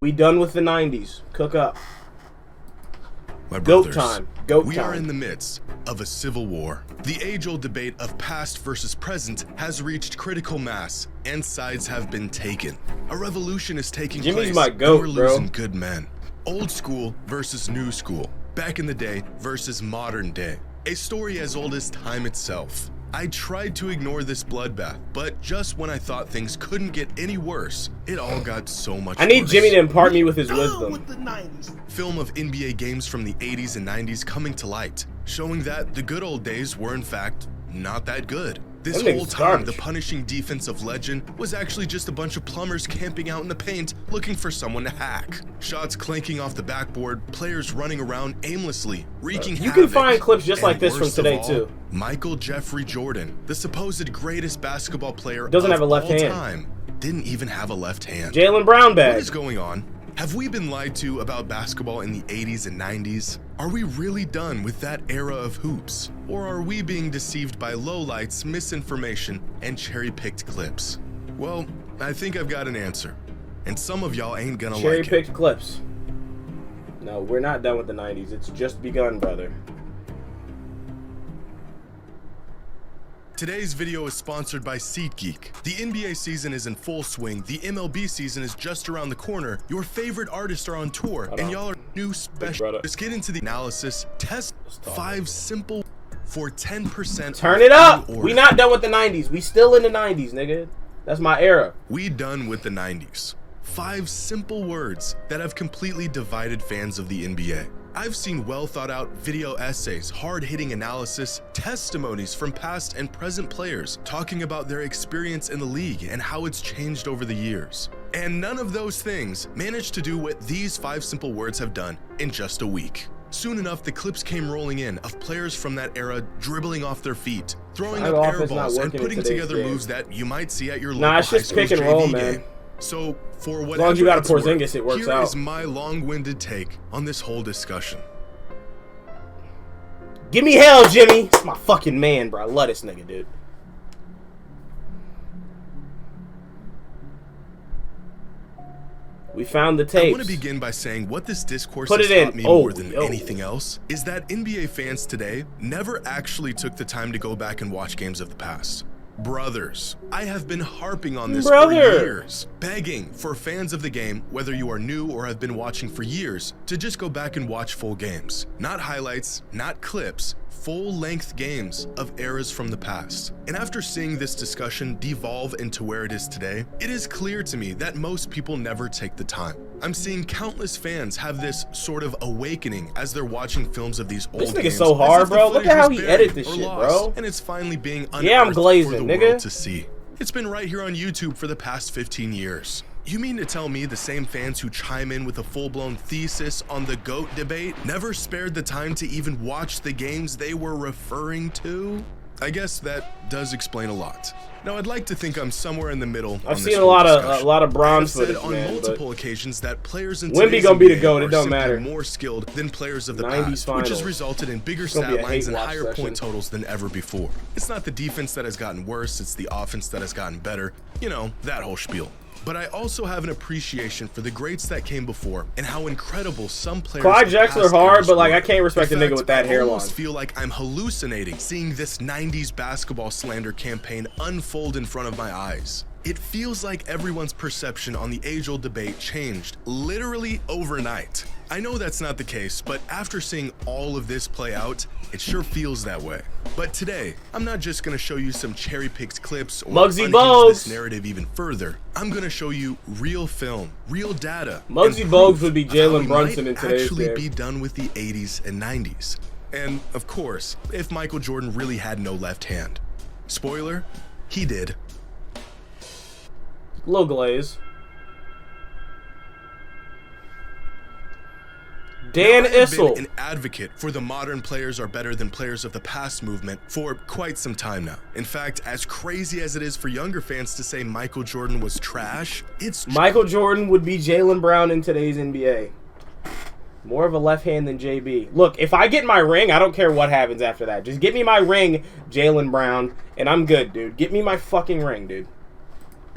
We done with the 90s. Cook up. My brothers, Goat time. Goat we time. are in the midst of a civil war. The age-old debate of past versus present has reached critical mass, and sides have been taken. A revolution is taking Jimmy's place, my goat, and we're losing good men. Old school versus new school. Back in the day versus modern day. A story as old as time itself. I tried to ignore this bloodbath, but just when I thought things couldn't get any worse, it all got so much worse. I need Jimmy to impart me with his wisdom. With the 90s. Film of NBA games from the 80s and 90s coming to light, showing that the good old days were in fact not that good. This whole time, the punishing defense of legend was actually just a bunch of plumbers camping out in the paint looking for someone to hack. Shots clanking off the backboard, players running around aimlessly, wreaking havoc. You can find clips just like this from today too. Michael Jeffrey Jordan, the supposed greatest basketball player doesn't have a left hand. Time, didn't even have a left hand. Jaylen Brown bag. What is going on? Have we been lied to about basketball in the 80s and 90s? Are we really done with that era of hoops? Or are we being deceived by lowlights, misinformation, and cherry-picked clips? Well, I think I've got an answer. And some of y'all ain't gonna like it. Cherry-picked clips. No, we're not done with the 90s. It's just begun, brother. Today's video is sponsored by SeatGeek. The NBA season is in full swing, the MLB season is just around the corner, your favorite artists are on tour, and y'all are new special. Let's get into the analysis. Test 5 simple for 10%. Turn it up! We not done with the 90s. We still in the 90s, nigga. That's my era. We done with the 90s. 5 simple words that have completely divided fans of the NBA. I've seen well thought out video essays, hard-hitting analysis, testimonies from past and present players talking about their experience in the league and how it's changed over the years. And none of those things managed to do what these 5 simple words have done in just a week. Soon enough, the clips came rolling in of players from that era dribbling off their feet, throwing up air balls, and putting together moves that you might see at your local high school pick and roll, JV man. game. So, for whatever as long as you got a Porzingis, it works here out. is my long-winded take on this whole discussion. Give me hell, Jimmy. It's my fucking man, bro. I love this nigga, dude. We found the tapes. I want to begin by saying what this discourse has taught me more than anything else is that NBA fans today never actually took the time to go back and watch games of the past. Brothers, I have been harping on this for years, begging for fans of the game, whether you are new or have been watching for years, to just go back and watch full games. Not highlights, not clips, full-length games of eras from the past. And after seeing this discussion devolve into where it is today, it is clear to me that most people never take the time. I'm seeing countless fans have this sort of awakening as they're watching films of these old games. This nigga's so hard, bro. Look at how he edited this shit, bro. And it's finally being unearthed I'm glazing, for the nigga. world to see. It's been right here on YouTube for the past 15 years. You mean to tell me the same fans who chime in with a full-blown thesis on the GOAT debate never spared the time to even watch the games they were referring to? I guess that does explain a lot. Now, I'd like to think I'm somewhere in the middle. I've seen a lot of bronze footage, on multiple occasions that players in Wemby gonna be the GOAT. It don't matter. More skilled than players of the 90s past, finals. which has resulted in bigger stat lines and higher point totals than ever before. It's not the defense that has gotten worse, it's the offense that has gotten better. You know, that whole spiel. But I also have an appreciation for the greats that came before and how incredible some players. Clyde Drexler hard, but like I can't respect a nigga with that hairline. I almost feel like I'm hallucinating seeing this 90s basketball slander campaign unfold in front of my eyes. It feels like everyone's perception on the age-old debate changed literally overnight. I know that's not the case, but after seeing all of this play out, it sure feels that way. But today, I'm not just gonna show you some cherry-picked clips or unhinge this narrative even further. I'm gonna show you real film, real data. Muggsy Bogues would be Jalen Brunson in today's actually game. Be done with the 80s and 90s. And of course, if Michael Jordan really had no left hand. Spoiler, he did. Low glaze. Dan Issel. I've been an advocate for the modern players are better than players of the past movement for quite some time now. In fact, as crazy as it is for younger fans to say Michael Jordan was trash, Michael Jordan would be Jaylen Brown in today's NBA. More of a left hand than JB. Look, if I get my ring, I don't care what happens after that. Just get me my ring, Jaylen Brown, and I'm good, dude. Get me my fucking ring, dude.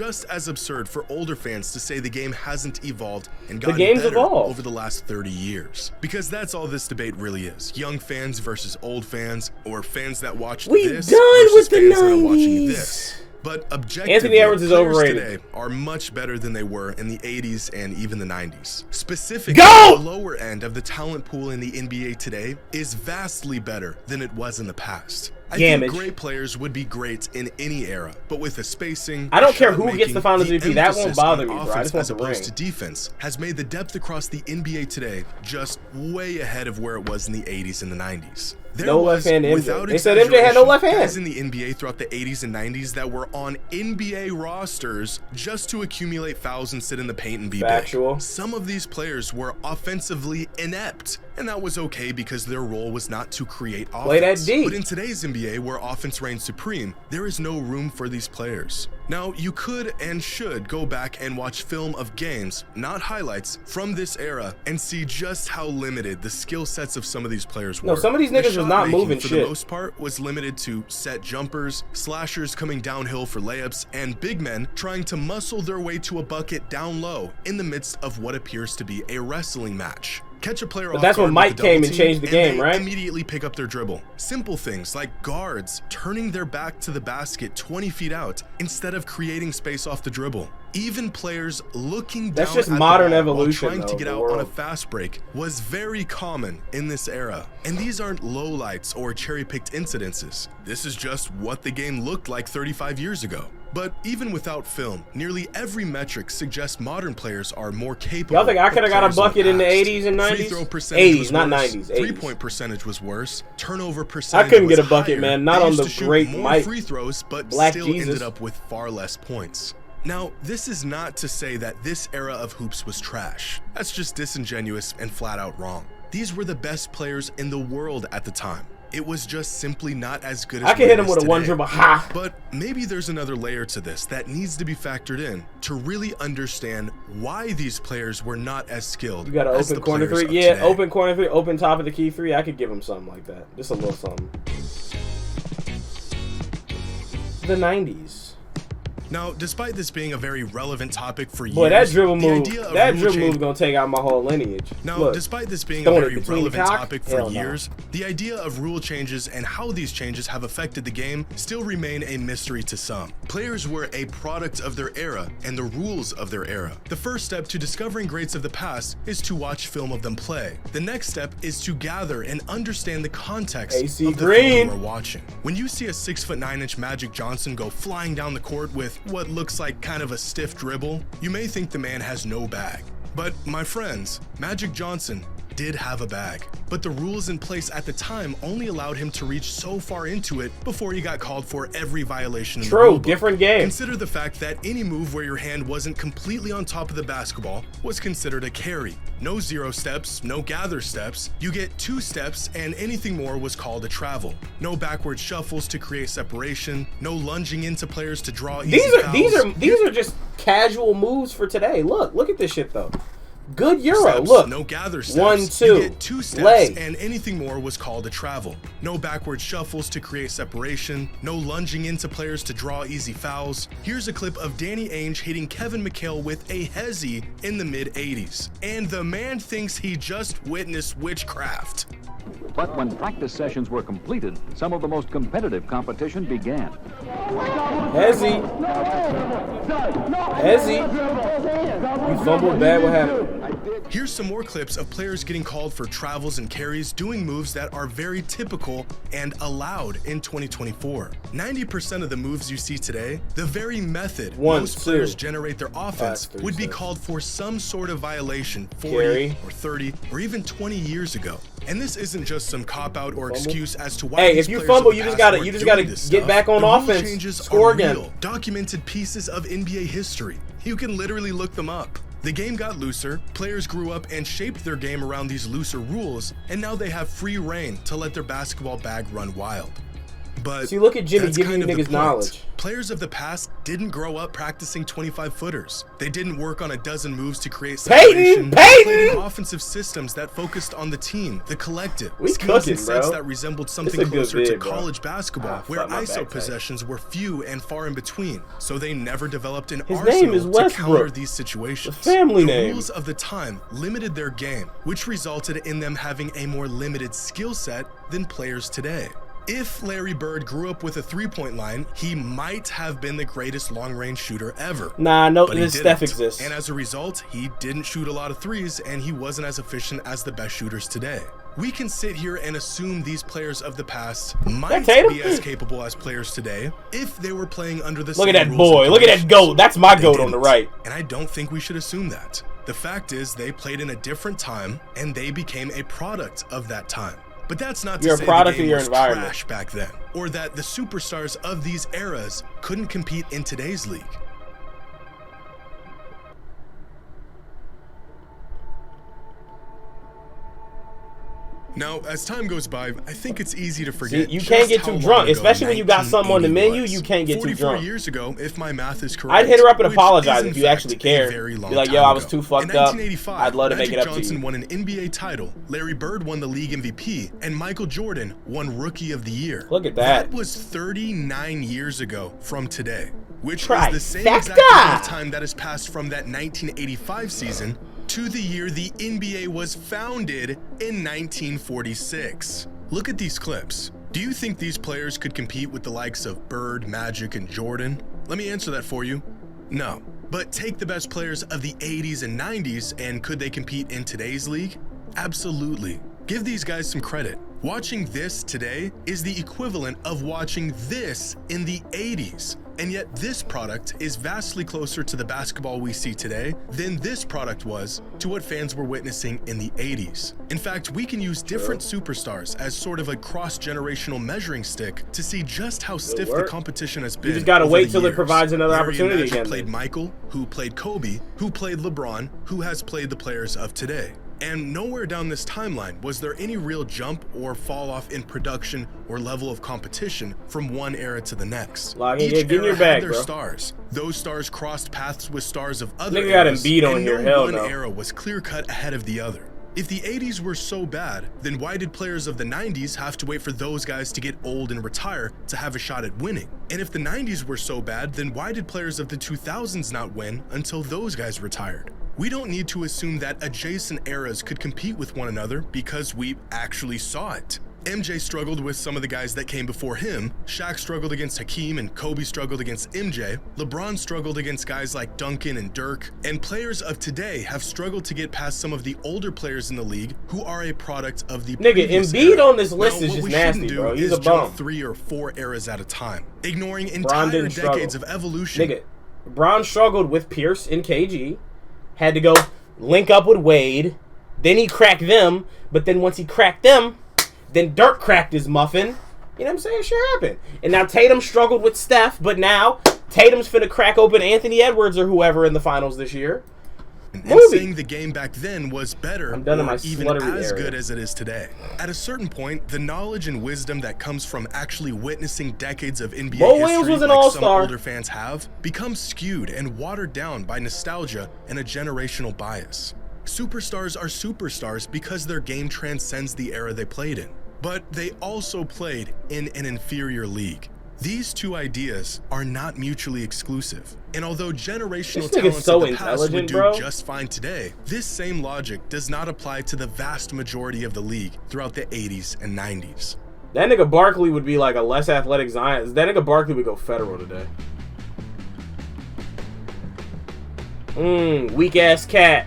just as absurd for older fans to say the game hasn't evolved and gotten better over the last 30 years. Because that's all this debate really is. Young fans versus old fans, or fans that watched this versus fans that are watching this. But objectively, Anthony Edwards is overrated. Today are much better than they were in the 80s and even the 90s. Specifically, the lower end of the talent pool in the NBA today is vastly better than it was in the past. I think great players would be great in any era, but with the spacing, I don't care who gets the Finals MVP. That won't bother me, bro. I just want the ring. As opposed to defense has made the depth across the NBA today just way ahead of where it was in the 80s and the 90s. No left hand MJ. They said MJ had no left hand. Guys in the NBA throughout the 80s and 90s that were on NBA rosters just to accumulate fouls and sit in the paint and be big. Some of these players were offensively inept, and that was okay because their role was not to create offense. Play that deep. But in today's NBA, where offense reigns supreme, there is no room for these players. Now, you could and should go back and watch film of games, not highlights, from this era and see just how limited the skill sets of some of these players were. No, some of these niggas was not moving for the most part was limited to set jumpers, slashers coming downhill for layups, and big men trying to muscle their way to a bucket down low in the midst of what appears to be a wrestling match. Catch a player off that's when Mike came and changed the game, right? Immediately pick up their dribble. Simple things like guards turning their back to the basket 20 feet out instead of creating space off the dribble. Even players looking down at modern the ball evolution, while trying to get out on a fast break was very common in this era. And these aren't lowlights or cherry-picked incidences. This is just what the game looked like 35 years ago. But even without film, nearly every metric suggests modern players are more capable. Y'all think I could have got a bucket in the 80s and 90s? Free throw percentage 80s, not 90s. 80s. Three-point percentage was worse. Turnover percentage I couldn't get a was bucket, higher. man. Not They on used the to shoot great more Mike. free throws, but Black still Jesus. ended up with far less points. Now, this is not to say that this era of hoops was trash. That's just disingenuous and flat out wrong. These were the best players in the world at the time. It was just simply not as good as I can hit him with a one dribble. Ha! But maybe there's another layer to this that needs to be factored in to really understand why these players were not as skilled. You got an open corner three? Yeah, open corner three, open top of the key three. I could give him something like that. Just a little something. The 90s. Now, despite this being a very relevant topic for years, that dribble move gonna take out my whole lineage. Now, Look, despite this being a very relevant topic for Hell years, the idea of rule changes and how these changes have affected the game still remain a mystery to some. Players were a product of their era and the rules of their era. The first step to discovering greats of the past is to watch film of them play. The next step is to gather and understand the context of the film you are watching. When you see a 6'9" Magic Johnson go flying down the court with what looks like kind of a stiff dribble, you may think the man has no bag. But my friends, Magic Johnson did have a bag, but the rules in place at the time only allowed him to reach so far into it before he got called for every violation in the rule book. Different game. Consider the fact that any move where your hand wasn't completely on top of the basketball was considered a carry. No 0 steps, no gather steps. You get 2 steps, and anything more was called a travel. No backward shuffles to create separation. No lunging into players to draw easy fouls. These are just casual moves for today. Look at this shit though. Good Euro. Steps, look. No gather steps. 1, 2. You get 2 steps, leg. And anything more was called a travel. No backward shuffles to create separation. No lunging into players to draw easy fouls. Here's a clip of Danny Ainge hitting Kevin McHale with a hezzy in the mid-80s. And the man thinks he just witnessed witchcraft. But when practice sessions were completed, some of the most competitive competition began. Hezzy. You fumbled bad, what happened? Here's some more clips of players getting called for travels and carries, doing moves that are very typical and allowed in 2024. 90% of the moves you see today, the very method most players generate their offense, would be called for some sort of violation 40 or 30 or even 20 years ago. And this isn't just some cop-out or excuse as to why if you fumble, you just gotta get back on offense, score again. Documented pieces of NBA history. You can literally look them up. The game got looser, players grew up and shaped their game around these looser rules, and now they have free reign to let their basketball bag run wild. But see, look at Jimmy that's giving you kind of the niggas point. knowledge. Players of the past didn't grow up practicing 25-footers. They didn't work on a dozen moves to create separation. They played in offensive systems that focused on the team, the collective. We skills cooking, and sets bro. that resembled something closer to college basketball, where ISO back possessions were few and far in between. So they never developed an His name is arsenal to counter Westbrook. these situations. The family The name. rules of the time limited their game, which resulted in them having a more limited skill set than players today. If Larry Bird grew up with a three-point line, he might have been the greatest long-range shooter ever. Nah, no, But he Steph didn't. exists. And as a result, he didn't shoot a lot of threes, and he wasn't as efficient as the best shooters today. We can sit here and assume these players of the past might be as capable as players today if they were playing under the same rules. Look at that boy. Look at that goat. That's my goat on the right. And I don't think we should assume that. The fact is, they played in a different time, and they became a product of that time. But that's not to say the game was trash back then, or that the superstars of these eras couldn't compete in today's league. Now, as time goes by, I think it's easy to forget. See, you can't get too drunk, especially when you got something on the menu. You can't get too drunk. 44 years ago, if my math is correct, I'd hit her up and apologize if you actually care. Be like, yo, I was too fucked up. In 1985, I'd love to make it up to you. Magic Johnson won an NBA title. Larry Bird won the league MVP, and Michael Jordan won Rookie of the Year. Look at that. That was 39 years ago from today, which is the same exact amount of time that has passed from that 1985 season to the year the NBA was founded in 1946. Look at these clips. Do you think these players could compete with the likes of Bird, Magic, and Jordan? Let me answer that for you. No. But take the best players of the 80s and 90s, and could they compete in today's league? Absolutely. Give these guys some credit. Watching this today is the equivalent of watching this in the 80s. And yet this product is vastly closer to the basketball we see today than this product was to what fans were witnessing in the 80s. In fact, we can use different superstars as sort of a cross-generational measuring stick to see just how stiff the competition has been. You just gotta wait till it provides another opportunity again. Who played Michael, who played Kobe, who played LeBron, who has played the players of today. And nowhere down this timeline was there any real jump or fall off in production or level of competition from one era to the next. Each era had their stars. Those stars crossed paths with stars of other eras, and no one era was clear-cut ahead of the other. If the 80s were so bad, then why did players of the 90s have to wait for those guys to get old and retire to have a shot at winning? And if the 90s were so bad, then why did players of the 2000s not win until those guys retired? We don't need to assume that adjacent eras could compete with one another because we actually saw it. MJ struggled with some of the guys that came before him. Shaq struggled against Hakeem, and Kobe struggled against MJ. LeBron struggled against guys like Duncan and Dirk. And players of today have struggled to get past some of the older players in the league who are a product of the previous Embiid era. on this list is just nasty, bro. He's a bum. 3 or 4 eras at a time, ignoring entire decades of evolution. Bron struggled with Pierce and KG. Had to go link up with Wade. Then he cracked them. But then once he cracked them, then Dirk cracked his muffin. You know what I'm saying? Shit happened. And now Tatum struggled with Steph. But now Tatum's finna crack open Anthony Edwards or whoever in the finals this year. And saying the game back then was better or even as good as it is today. At a certain point, the knowledge and wisdom that comes from actually witnessing decades of NBA history like some older fans have becomes skewed and watered down by nostalgia and a generational bias. Superstars are superstars because their game transcends the era they played in, but they also played in an inferior league. These two ideas are not mutually exclusive. And although generational talents of the past would do just fine today, this same logic does not apply to the vast majority of the league throughout the 80s and 90s. That nigga Barkley would be like a less athletic Zion. That nigga Barkley would go federal today. Weak ass cat.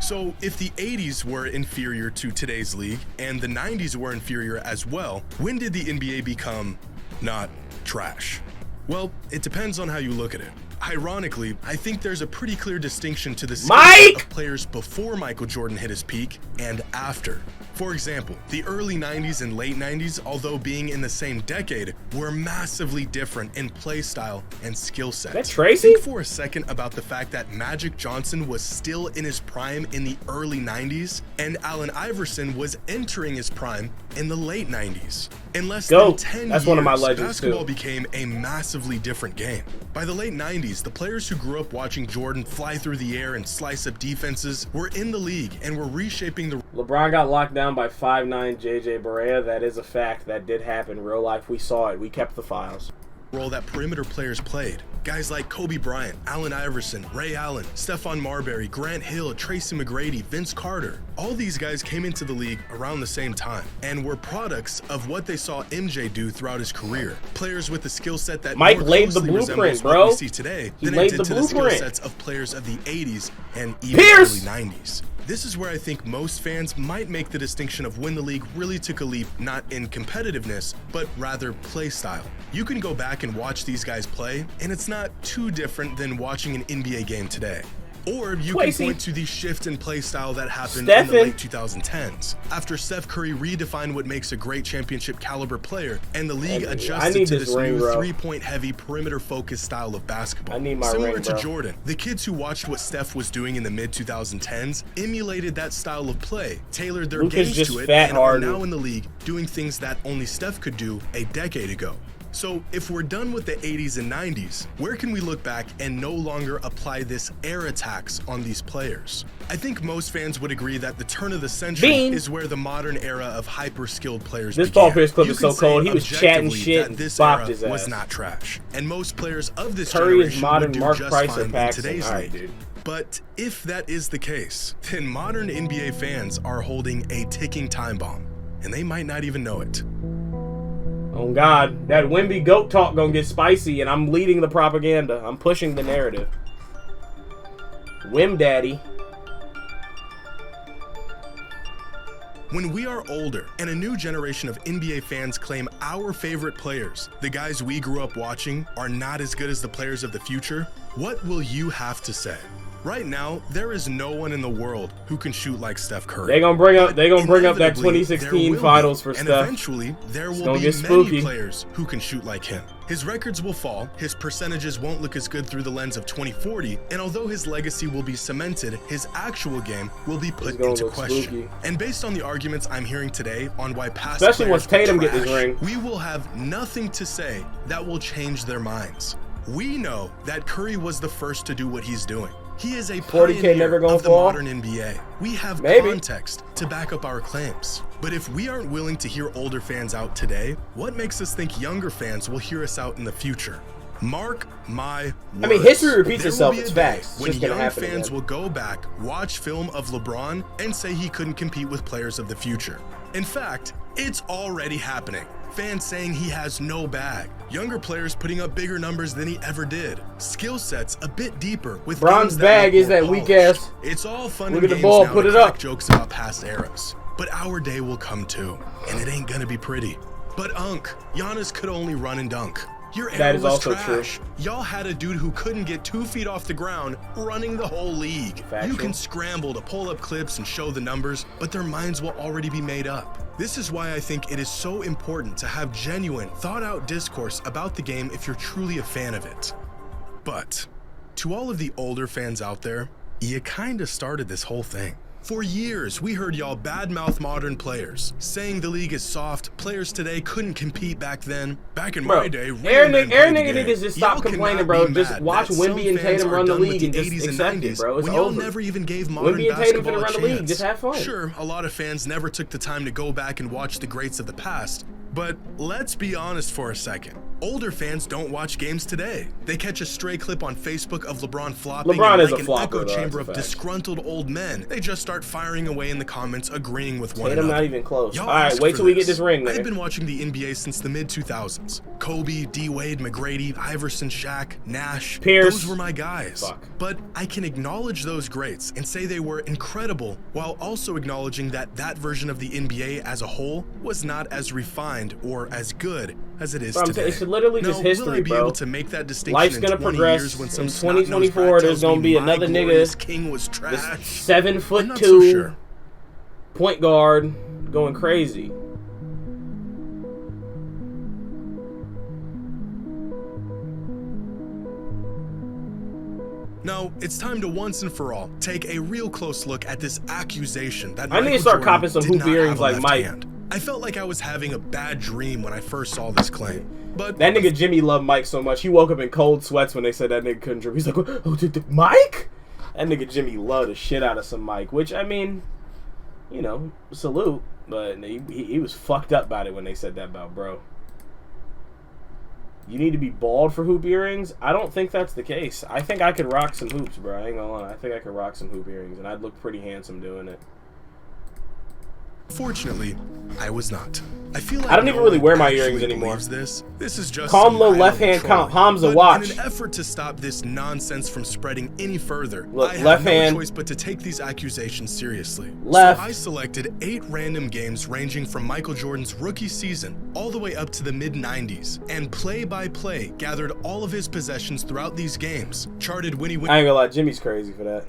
So if the 80s were inferior to today's league and the 90s were inferior as well, when did the NBA become not trash? Well, it depends on how you look at it. Ironically, I think there's a pretty clear distinction to the skill of players before Michael Jordan hit his peak and after. For example, the early 90s and late 90s, although being in the same decade, were massively different in play style and skill sets. That Tracy? Think for a second about the fact that Magic Johnson was still in his prime in the early 90s, and Allen Iverson was entering his prime in the late 90s. In less than 10 That's years, one of my legends basketball too. became a massively different game. By the late 90s, the players who grew up watching Jordan fly through the air and slice up defenses were in the league and were reshaping the... LeBron got locked down by 5'9" JJ Barea. That is a fact. That did happen. Real life, we saw it. We kept the files. Role that perimeter players played. Guys like Kobe Bryant, Allen Iverson, Ray Allen, Stephon Marbury, Grant Hill, Tracy McGrady, Vince Carter. All these guys came into the league around the same time and were products of what they saw MJ do throughout his career. Players with a skill set that Mike more laid the closely blueprint, resembles bro. what we see today He than laid it the did to the skill blueprint. sets of players of the 80s and even Pierce! early 90s. This is where I think most fans might make the distinction of when the league really took a leap, not in competitiveness, but rather play style. You can go back and watch these guys play, and it's not too different than watching an NBA game today. Or you can point to the shift in play style that happened in the late 2010s. After Steph Curry redefined what makes a great championship caliber player, and the league adjusted to this new three-point heavy perimeter focused style of basketball. Similar to Jordan, the kids who watched what Steph was doing in the mid-2010s emulated that style of play, tailored their games to it, and are now in the league doing things that only Steph could do a decade ago. So if we're done with the 80s and 90s, where can we look back and no longer apply this era tax on these players? I think most fans would agree that the turn of the century is where the modern era of hyper-skilled players began. This Paul Pierce clip is so cold. He was chatting shit and bopped his ass. Was not trash, and most players of this Curry is generation modern would do Mark just Price fine or in Paxson. today's All right, league. dude. But if that is the case, then modern NBA fans are holding a ticking time bomb, and they might not even know it. Oh God, that Wemby goat talk gonna get spicy, and I'm leading the propaganda. I'm pushing the narrative. Wim Daddy. When we are older and a new generation of NBA fans claim our favorite players, the guys we grew up watching, are not as good as the players of the future, what will you have to say? Right now, there is no one in the world who can shoot like Steph Curry. They gonna bring up that 2016 finals for and Steph. Eventually, there will be many players who can shoot like him. His records will fall, his percentages won't look as good through the lens of 2040, and although his legacy will be cemented, his actual game will be put into question. Spooky. And based on the arguments I'm hearing today on why past especially players once Tatum were get this trash, ring, we will have nothing to say that will change their minds. We know that Curry was the first to do what he's doing. He is a 40K pioneer never gonna of the fall? modern NBA. We have context to back up our claims. But if we aren't willing to hear older fans out today, what makes us think younger fans will hear us out in the future? Mark my words. I mean, history repeats itself. It's facts. It's when just gonna young happen fans again. will go back, watch film of LeBron, and say he couldn't compete with players of the future. In fact, it's already happening. Fans saying he has no bag. Younger players putting up bigger numbers than he ever did. Skill sets a bit deeper with Bron's bag is that weak ass. It's all fun Look and at the games ball, now put to it crack up. jokes about past eras. But our day will come too, and it ain't gonna be pretty. But Giannis could only run and dunk. Your era was trash. Y'all had a dude who couldn't get 2 feet off the ground running the whole league. You can scramble to pull up clips and show the numbers, but their minds will already be made up. This is why I think it is so important to have genuine, thought-out discourse about the game if you're truly a fan of it. But to all of the older fans out there, you kinda started this whole thing. For years, we heard y'all badmouth modern players, saying the league is soft, players today couldn't compete back then. Back in my day, Aaron nigga need to just stop complaining, bro. Just watch Wemby and Tatum run the league and just accept it, bro. It's over. Y'all never even gave modern Wemby and Tatum basketball finna run a the league. chance. Just have fun. Sure, a lot of fans never took the time to go back and watch the greats of the past. But let's be honest for a second. Older fans don't watch games today. They catch a stray clip on Facebook of LeBron flopping LeBron is like a flopper, an echo chamber of that's a fact. disgruntled old men. They just start firing away in the comments, agreeing with one Tatum another. not even close. Y'all All right, asked wait for till we get this ring, nigga. I've been watching the NBA since the mid-2000s. Kobe, D-Wade, McGrady, Iverson, Shaq, Nash. Pierce. Those were my guys. Fuck. But I can acknowledge those greats and say they were incredible while also acknowledging that that version of the NBA as a whole was not as refined or as good as it is today. It's literally just history, will I be bro. able to make that distinction Life's in gonna 20 progress. years when some In snot-nosed 2024, brat there's tells gonna me be my another glorious nigga king was trash? that's 7'2" I'm not so sure. point guard going crazy. Now, it's time to once and for all take a real close look at this accusation that I need to start copping some hoop earrings like Mike. I felt like I was having a bad dream when I first saw this claim. But that nigga Jimmy loved Mike so much, he woke up in cold sweats when they said that nigga couldn't dribble. He's like, oh, Mike? That nigga Jimmy loved the shit out of some Mike, which, I mean, you know, salute. But he was fucked up about it when they said that about bro. You need to be bald for hoop earrings? I don't think that's the case. I think I could rock some hoops, bro. I ain't gonna lie. I think I could rock some hoop earrings, and I'd look pretty handsome doing it. Fortunately, I was not. I feel like I don't even really wear my earrings anymore. This is just calm low left hand comp. Hamza, watch. In an effort to stop this nonsense from spreading any further, look, I left have no hand choice but to take these accusations seriously. Left. So I selected 8 random games ranging from Michael Jordan's rookie season all the way up to the mid-90s, and play by play gathered all of his possessions throughout these games, charted when he went. I ain't gonna lie, Jimmy's crazy for that.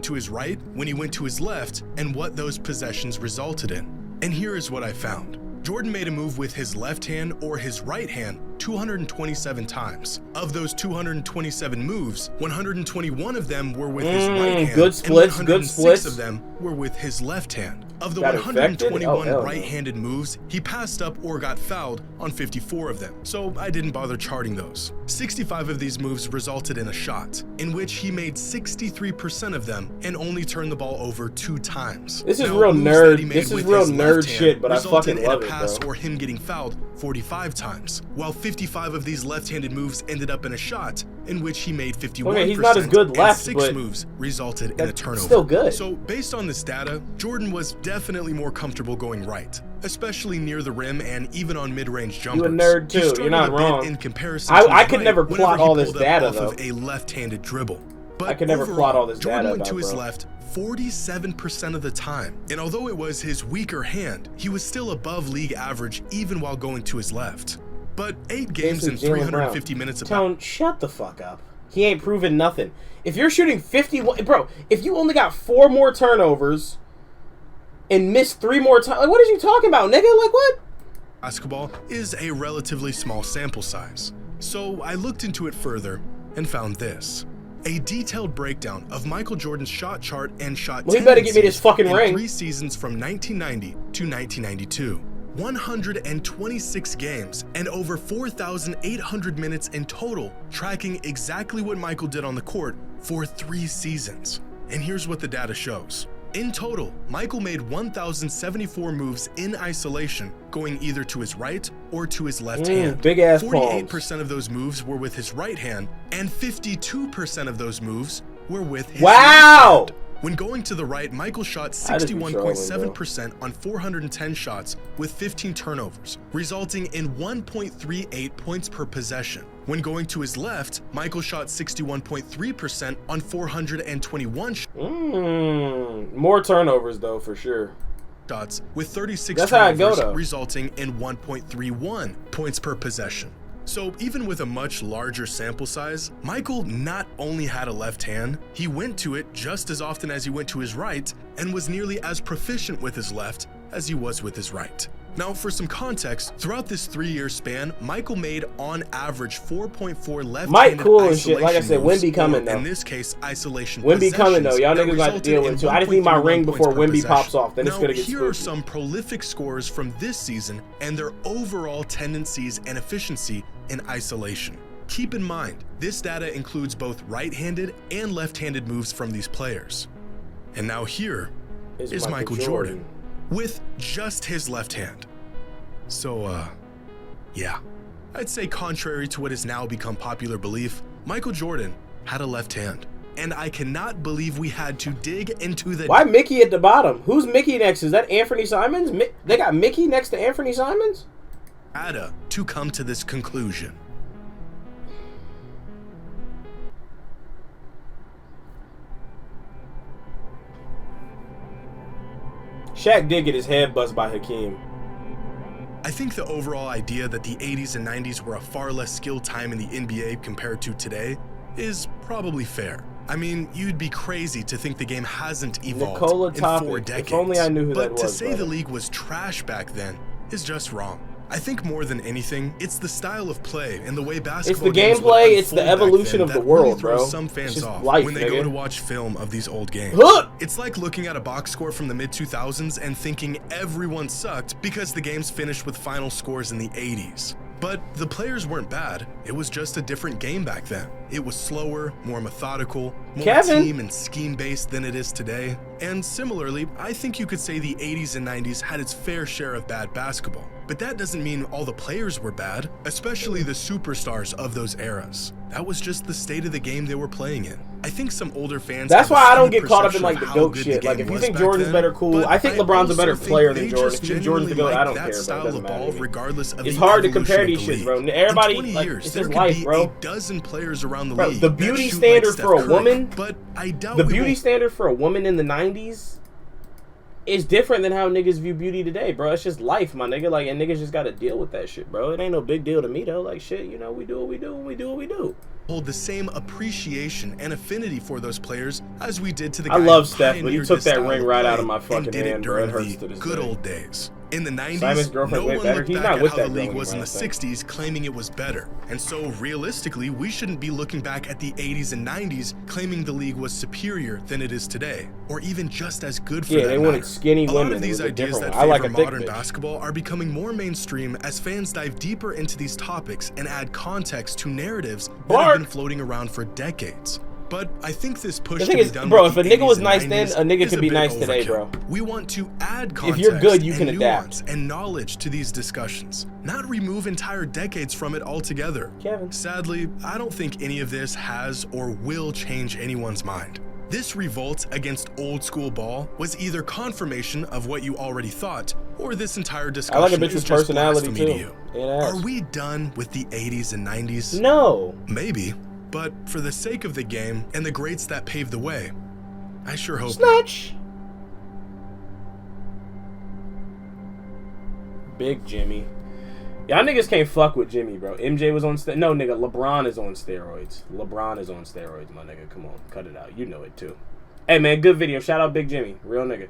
To his right, when he went to his left, and what those possessions resulted in. And here is what I found. Jordan made a move with his left hand or his right hand 227 times. Of those 227 moves, 121 of them were with his right hand, good splits, and 106 good splits. of them were with his left hand. Of the Got 121 infected? right-handed moves, he passed up or got fouled on 54 of them, so I didn't bother charting those. 65 of these moves resulted in a shot, in which he made 63% of them and only turned the ball over 2 times. This is real nerd. This is real nerd shit, but I fucking love it, pass bro. Or him getting fouled 45 times, while 55 of these left-handed moves ended up in a shot, in which he made 51%. Okay, he's not as good left, and 6 but moves resulted in a turnover. Still good. So based on this data, Jordan was definitely more comfortable going right, especially near the rim and even on mid-range jumpers. You a nerd too. You're not wrong. In comparison, I could never plot all this data though. Of a left-handed dribble. But I could never plot all this Jordan data went about, to his bro. left 47% of the time, and although it was his weaker hand, he was still above league average even while going to his left. But 8 games and 350 minutes of Tone, shut the fuck up. He ain't proven nothing. If you're shooting 51, bro, if you only got 4 more turnovers and missed 3 more times, like, what are you talking about, nigga? Like, what? Basketball is a relatively small sample size, so I looked into it further and found this. A detailed breakdown of Michael Jordan's shot chart and shot Well, he better give me this fucking in ring. 3 seasons from 1990 to 1992. 126 games and over 4,800 minutes in total, tracking exactly what Michael did on the court for 3 seasons. And here's what the data shows. In total, Michael made 1,074 moves in isolation, going either to his right or to his left hand. Big ass 48% of those moves were with his right hand, and 52% of those moves were with his wow. left hand. When going to the right, Michael shot 61.7% on 410 shots with 15 turnovers, resulting in 1.38 points per possession. When going to his left, Michael shot 61.3% on 421 shots. More turnovers, though, for sure. Shots with 36 That's how turnovers, I go, though. resulting in 1.31 points per possession. So even with a much larger sample size, Michael not only had a left hand, he went to it just as often as he went to his right, and was nearly as proficient with his left as he was with his right. Now, for some context, throughout this 3-year span, Michael made on average 4.4 left-handed Mike cool and isolation shit. Like I said, moves, Wemby coming or though. In this case, isolation Wemby coming though. Y'all possessions niggas got to that deal with it too. I just need my 1.31 ring points before per Wemby possession. pops off. Then it's Now, gonna get here spooky. are some prolific scores from this season and their overall tendencies and efficiency in isolation. Keep in mind, this data includes both right-handed and left-handed moves from these players. And now here is Michael Jordan with just his left hand. So, yeah, I'd say contrary to what has now become popular belief, Michael Jordan had a left hand. And I cannot believe we had to dig into the— Why Mickey at the bottom? Who's Mickey next? Is that Anthony Simons? They got Mickey next to Anthony Simons? data to come to this conclusion. Shaq did get his head buzzed by Hakeem. I think the overall idea that the 80s and 90s were a far less skilled time in the NBA compared to today is probably fair. I mean, you'd be crazy to think the game hasn't evolved Nikola in topic. 4 decades. If only I knew who that was. But to say brother. the league was trash back then is just wrong. I think more than anything, it's the style of play and the way basketball gameplay, games it's the evolution of the world, really bro. Some fans off life, when they nigga. go to watch film of these old games. Huh! It's like looking at a box score from the mid-2000s and thinking everyone sucked because the games finished with final scores in the 80s. But the players weren't bad. It was just a different game back then. It was slower, more methodical, more team and scheme-based than it is today. And similarly, I think you could say the 80s and 90s had its fair share of bad basketball. But that doesn't mean all the players were bad, especially the superstars of those eras. That was just the state of the game they were playing in. I think some older fans. That's why I don't get caught up in like the GOAT shit. Like if you think Jordan's better, cool. I think LeBron's a better player than Jordan. If you think Jordan's the GOAT, I don't care, bro. It doesn't matter. Regardless of it's hard to compare these shit, bro. Everybody, like, it's his life, bro. A dozen players around the bro, league. The beauty standard for a woman, but I doubt the beauty standard for a woman in the 90s is different than how niggas view beauty today, bro. It's just life, my nigga. Like, and niggas just gotta deal with that shit, bro. It ain't no big deal to me though. Like, shit, you know, we do what we do, and we do what we do. Hold the same appreciation and affinity for those players as we did to the guy I love Steph, but he took that ring right out of my fucking hand, bro. It hurts to this good day. old days. In the 90s, no one looked back at how the league was in the 60s claiming it was better. And so, realistically, we shouldn't be looking back at the 80s and 90s claiming the league was superior than it is today, or even just as good for that matter. Yeah, they wanted skinny women. A lot of these ideas that favor modern basketball are becoming more mainstream as fans dive deeper into these topics and add context to narratives that have been floating around for decades. But I think this push to be done bro, if with a the nigga was 80s nice and then, 90s a nigga is could be bit nice today, overkill. bro. We want to add context if you're good, you can nuance adapt. and knowledge to these discussions, not remove entire decades from it altogether. Kevin. Sadly, I don't think any of this has or will change anyone's mind. This revolt against old school ball was either confirmation of what you already thought, or this entire discussion I like a bitch is with just personality blasphemy too. to you. Are we done with the 80s and 90s? No. Maybe. But for the sake of the game and the greats that paved the way, I sure hope Snatch. Big Jimmy. Y'all niggas can't fuck with Jimmy, bro. MJ was on no, nigga, LeBron is on steroids. LeBron is on steroids, my nigga. Come on, cut it out. You know it too. Hey, man, good video. Shout out Big Jimmy. Real nigga.